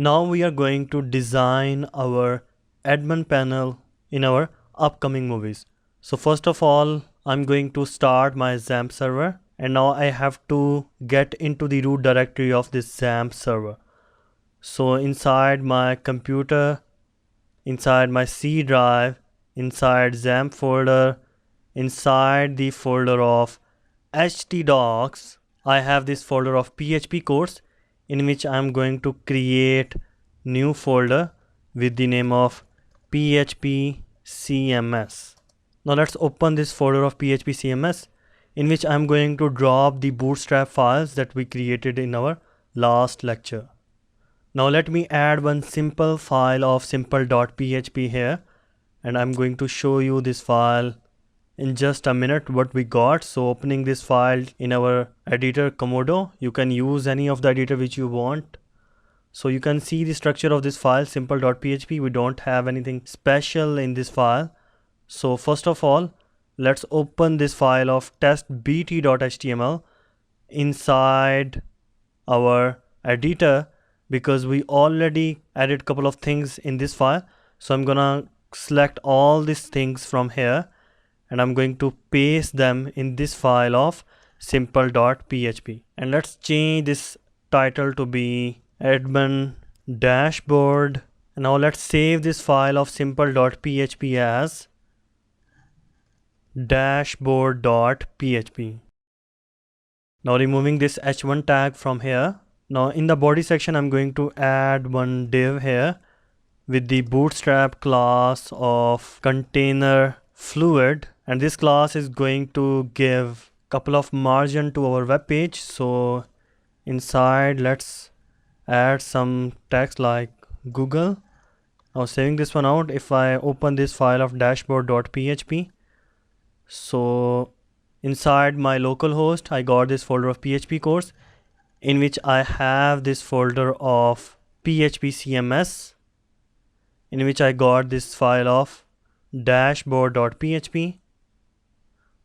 Now we are going to design our admin panel in our upcoming movies. So first of all, I'm going to start my XAMPP server, and now I have to get into the root directory of this XAMPP server. So inside my computer, inside my C drive, inside XAMPP folder, inside the folder of htdocs, I have this folder of PHP course in which I'm going to create new folder with the name of PHP CMS. Now let's open this folder of PHP CMS in which I'm going to drop the bootstrap files that we created in our last lecture. Now let me add one simple file of simple.php here, and I'm going to show you this file in just a minute what we got. So opening this file in our editor Komodo, you can use any of the editor which you want. So you can see the structure of this file simple.php. We don't have anything special in this file. So first of all, let's open this file of testbt.html inside our editor, because we already added a couple of things in this file. So I'm gonna select all these things from here and I'm going to paste them in this file of simple.php. And let's change this title to be admin dashboard. And now let's save this file of simple.php as dashboard.php. Now removing this h1 tag from here. Now in the body section, I'm going to add one div here with the bootstrap class of container fluid, and this class is going to give a couple of margin to our web page. So inside, let's add some text like Google. Now saving this one out, if I open this file of dashboard.php, so inside my localhost, I got this folder of PHP course in which I have this folder of PHP CMS, in which I got this file of dashboard.php.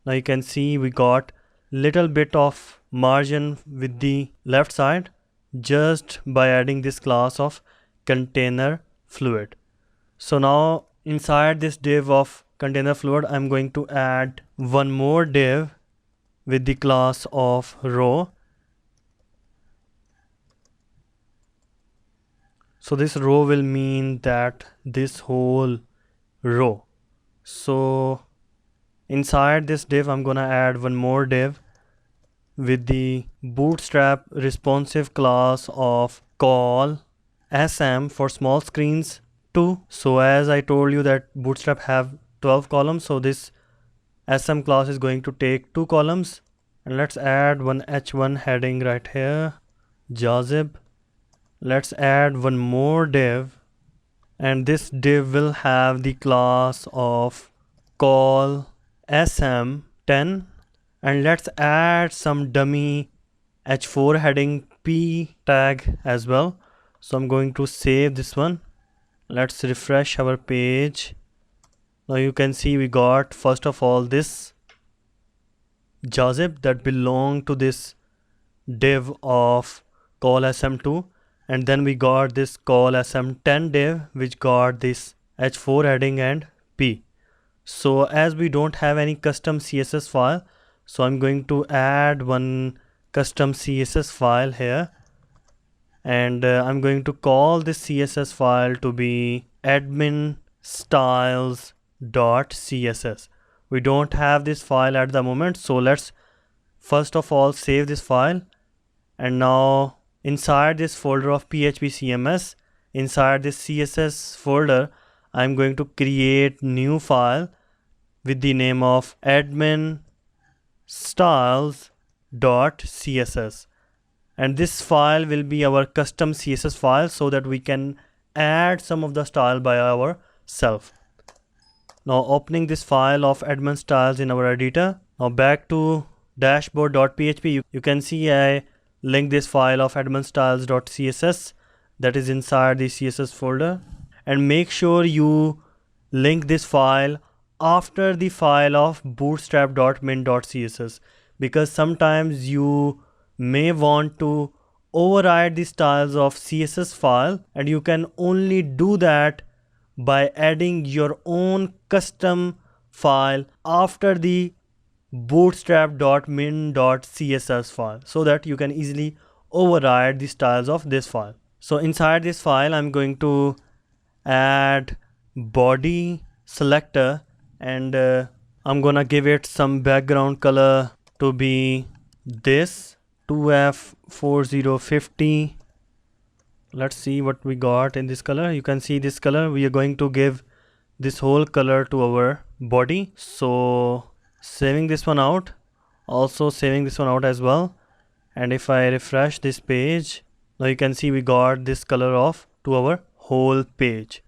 Now you can see we got little bit of margin with the left side just by adding this class of container fluid. So now inside this div of container fluid, I'm going to add one more div with the class of row. So this row will mean that this whole row. So inside this div, I'm gonna add one more div with the bootstrap responsive class of call sm for small screens 2. So as I told you that bootstrap have 12 columns, so this sm class is going to take 2 columns. And let's add one h1 heading right here, Jazib. Let's add one more div, and this div will have the class of call sm10, and let's add some dummy h4 heading p tag as well. So I'm going to save this one. Let's refresh our page. Now you can see we got first of all this Jazib that belong to this div of call sm2, and then we got this call sm10 div which got this h4 heading and p. So as we don't have any custom css file, so I'm going to add one custom css file here, and I'm going to call this css file to be admin styles.css. We don't have this file at the moment, so let's first of all save this file. And now inside this folder of PHP CMS, inside this CSS folder, I'm going to create new file with the name of admin styles.css, and this file will be our custom CSS file so that we can add some of the style by ourselves. Now opening this file of admin styles in our editor. Now back to dashboard.php, you can see I link this file of admin styles.css that is inside the CSS folder, and make sure you link this file after the file of bootstrap.min.css, because sometimes you may want to override the styles of CSS file, and you can only do that by adding your own custom file after the bootstrap.min.css file, so that you can easily override the styles of this file. So inside this file, I'm going to add body selector, and I'm gonna give it some background color to be this 2F4050. Let's see what we got in this color. You can see this color. We are going to give this whole color to our body. So saving this one out, also saving this one out as well. And if I refresh this page, now you can see we got this color of to our whole page.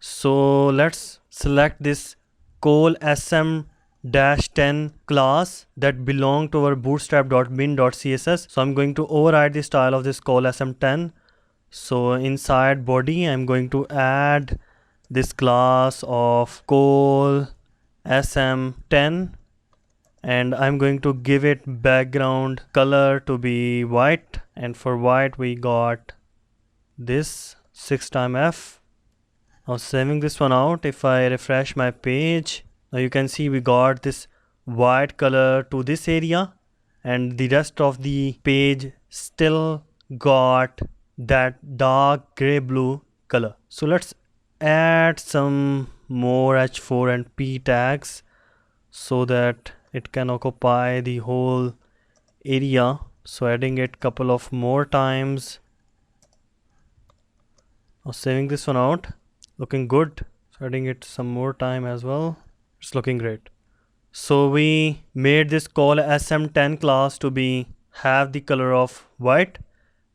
So let's select this col sm-10 class that belong to our bootstrap.min.css. So I'm going to override the style of this col sm10. So inside body, I'm going to add this class of col sm10, and I'm going to give it background color to be white, and for white we got this 6xF. Now saving this one out, if I refresh my page, now you can see we got this white color to this area, and the rest of the page still got that dark gray blue color. So let's add some more h4 and p tags so that it can occupy the whole area. So adding it couple of more times. Now saving this one out, looking good. So adding it some more time as well. It's looking great. So we made this col sm10 class to be have the color of white,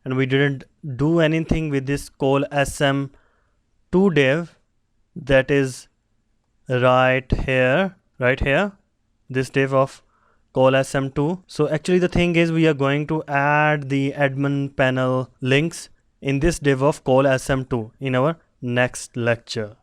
and we didn't do anything with this col sm2 div that is right here, this div of col sm2. So actually the thing is, we are going to add the admin panel links in this div of col sm2 in our next lecture.